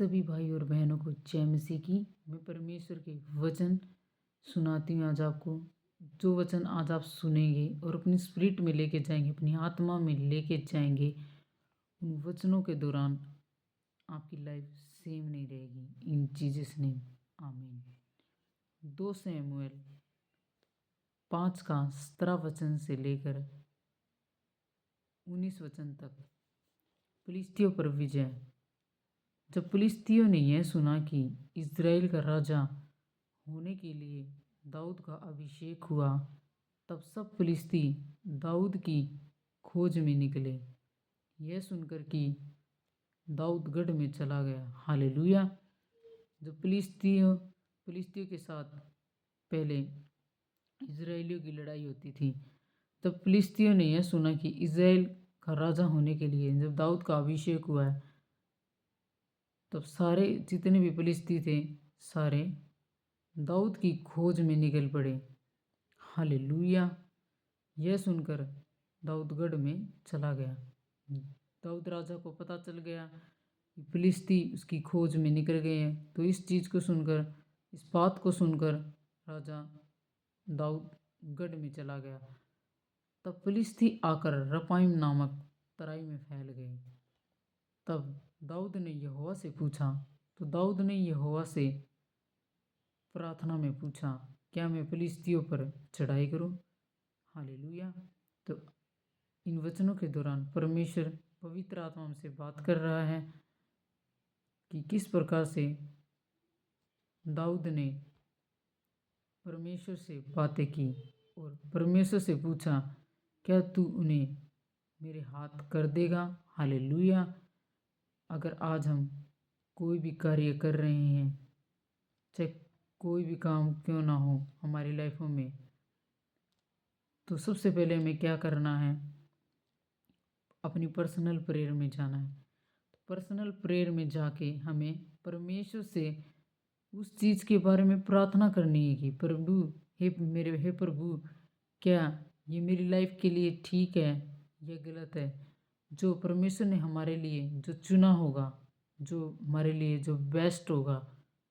सभी भाई और बहनों को जय मसीह की। मैं परमेश्वर के वचन सुनाती हूँ आज आपको। जो वचन आज आप सुनेंगे और अपनी स्पिरिट में लेके जाएंगे, अपनी आत्मा में लेके जाएंगे, उन वचनों के दौरान आपकी लाइफ सेम नहीं रहेगी। इन जीसस नेम आमीन। 2 शमूएल 5 का 17 वचन से लेकर 19 वचन तक। फिलिस्तियों पर विजय। जब फिलिस्तियों ने यह सुना कि इज़राइल का राजा होने के लिए दाऊद का अभिषेक हुआ, तब सब फिलिस्ती दाऊद की खोज में निकले। यह सुनकर कि दाऊद गढ़ में चला गया। हालेलुया। जब फिलिस्तियों के साथ पहले इज़राइलियों की लड़ाई होती थी, तब फिलिस्तियों ने यह सुना कि इज़राइल का राजा होने के लिए जब दाऊद का अभिषेक हुआ है, तब सारे जितने भी फिलिस्ती थे सारे दाऊद की खोज में निकल पड़े। हालेलुया। यह सुनकर दाऊद गढ़ में चला गया। दाऊद राजा को पता चल गया कि फिलिस्ती उसकी खोज में निकल गए हैं। तो इस चीज़ को सुनकर, इस बात को सुनकर राजा दाऊद गढ़ में चला गया। तब फिलिस्ती आकर रपाइम नामक तराई में फैल गए। तब दाऊद ने यहोवा से पूछा, तो दाऊद ने यहोवा से प्रार्थना में पूछा, क्या मैं फिलिस्तियों पर चढ़ाई करूं? हालेलुया। तो इन वचनों के दौरान परमेश्वर पवित्र आत्मा हमसे बात कर रहा है कि किस प्रकार से दाऊद ने परमेश्वर से बातें की और परमेश्वर से पूछा, क्या तू उन्हें मेरे हाथ कर देगा? हालेलुया। अगर आज हम कोई भी कार्य कर रहे हैं, चाहे कोई भी काम क्यों ना हो हमारी लाइफों में, तो सबसे पहले हमें क्या करना है? अपनी पर्सनल प्रेयर में जाना है। तो पर्सनल प्रेयर में जाके हमें परमेश्वर से उस चीज़ के बारे में प्रार्थना करनी है कि प्रभु, हे प्रभु, क्या ये मेरी लाइफ के लिए ठीक है या गलत है? जो परमेश्वर ने हमारे लिए जो चुना होगा, जो हमारे लिए जो बेस्ट होगा,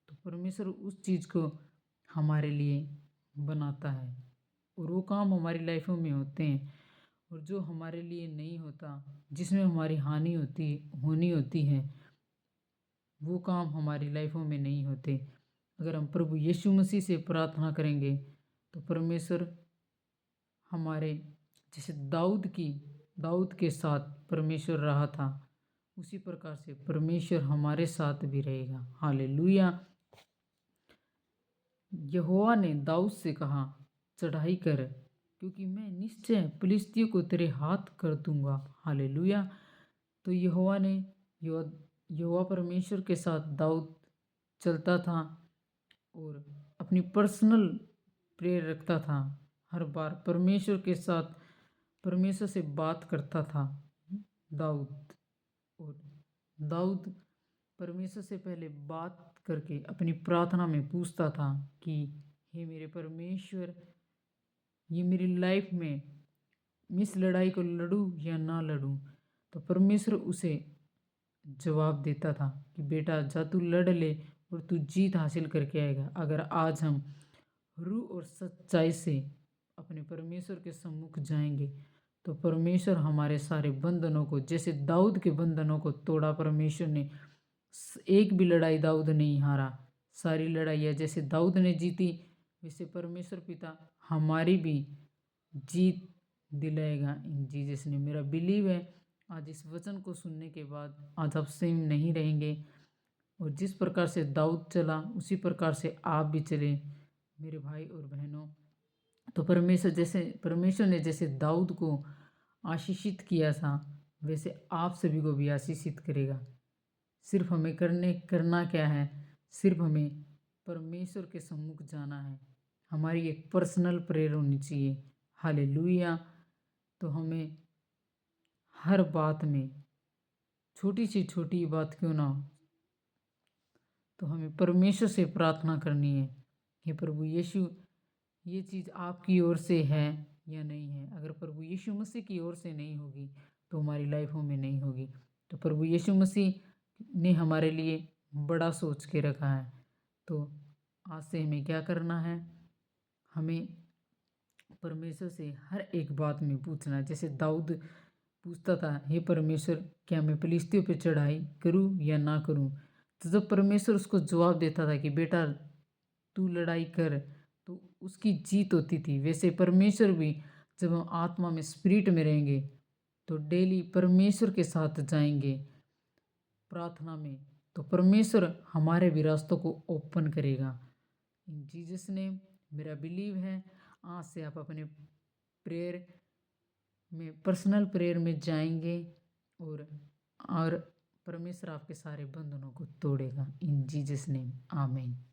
तो परमेश्वर उस चीज़ को हमारे लिए बनाता है और वो काम हमारी लाइफों में होते हैं। और जो हमारे लिए नहीं होता, जिसमें हमारी हानि होनी होती है, वो काम हमारी लाइफों में नहीं होते। अगर हम प्रभु यीशु मसीह से प्रार्थना करेंगे तो परमेश्वर हमारे, जैसे दाऊद के साथ परमेश्वर रहा था, उसी प्रकार से परमेश्वर हमारे साथ भी रहेगा। हालेलुया। यहोवा ने दाऊद से कहा, चढ़ाई कर, क्योंकि मैं निश्चय फिलिस्तियों को तेरे हाथ कर दूंगा। हालेलुया। तो यहोवा परमेश्वर के साथ दाऊद चलता था और अपनी पर्सनल प्रेयर रखता था। हर बार परमेश्वर से बात करता था दाऊद। और दाऊद परमेश्वर से पहले बात करके अपनी प्रार्थना में पूछता था कि हे मेरे परमेश्वर, ये मेरी लाइफ में मैं इस लड़ाई को लड़ूं या ना लड़ूं? तो परमेश्वर उसे जवाब देता था कि बेटा, जा तू लड़ ले और तू जीत हासिल करके आएगा। अगर आज हम रूह और सच्चाई से अपने परमेश्वर के सम्मुख जाएंगे तो परमेश्वर हमारे सारे बंधनों को, जैसे दाऊद के बंधनों को तोड़ा परमेश्वर ने, एक भी लड़ाई दाऊद नहीं हारा। सारी लड़ाइयाँ जैसे दाऊद ने जीती, वैसे परमेश्वर पिता हमारी भी जीत दिलाएगा इन जीसस ने। मेरा बिलीव है आज इस वचन को सुनने के बाद आज आप सेम नहीं रहेंगे और जिस प्रकार से दाऊद चला उसी प्रकार से आप भी चले मेरे भाई और बहनों। तो परमेश्वर ने जैसे दाऊद को आशीषित किया था, वैसे आप सभी को भी आशीषित करेगा। सिर्फ हमें करना क्या है? सिर्फ हमें परमेश्वर के सम्मुख जाना है। हमारी एक पर्सनल प्रेयर होनी चाहिए। हालेलुया। तो हमें हर बात में, छोटी सी छोटी बात क्यों ना हो, तो हमें परमेश्वर से प्रार्थना करनी है, हे प्रभु यीशु, ये चीज़ आपकी ओर से है या नहीं है? अगर प्रभु यीशु मसीह की ओर से नहीं होगी तो हमारी लाइफों में नहीं होगी। तो प्रभु यीशु मसीह ने हमारे लिए बड़ा सोच के रखा है। तो आज से हमें क्या करना है? हमें परमेश्वर से हर एक बात में पूछना है। जैसे दाऊद पूछता था, हे परमेश्वर, क्या मैं फिलिस्तियों पे चढ़ाई करूं या ना करूं? तो जब परमेश्वर उसको जवाब देता था कि बेटा तू लड़ाई कर, तो उसकी जीत होती थी। वैसे परमेश्वर भी, जब हम आत्मा में स्पिरिट में रहेंगे, तो डेली परमेश्वर के साथ जाएंगे प्रार्थना में, तो परमेश्वर हमारे भी रास्तों को ओपन करेगा। इन जीसस ने मेरा बिलीव है, आज से आप अपने प्रेयर में, पर्सनल प्रेयर में जाएंगे, और परमेश्वर आपके सारे बंधनों को तोड़ेगा। इन जीसस नेम, आमीन।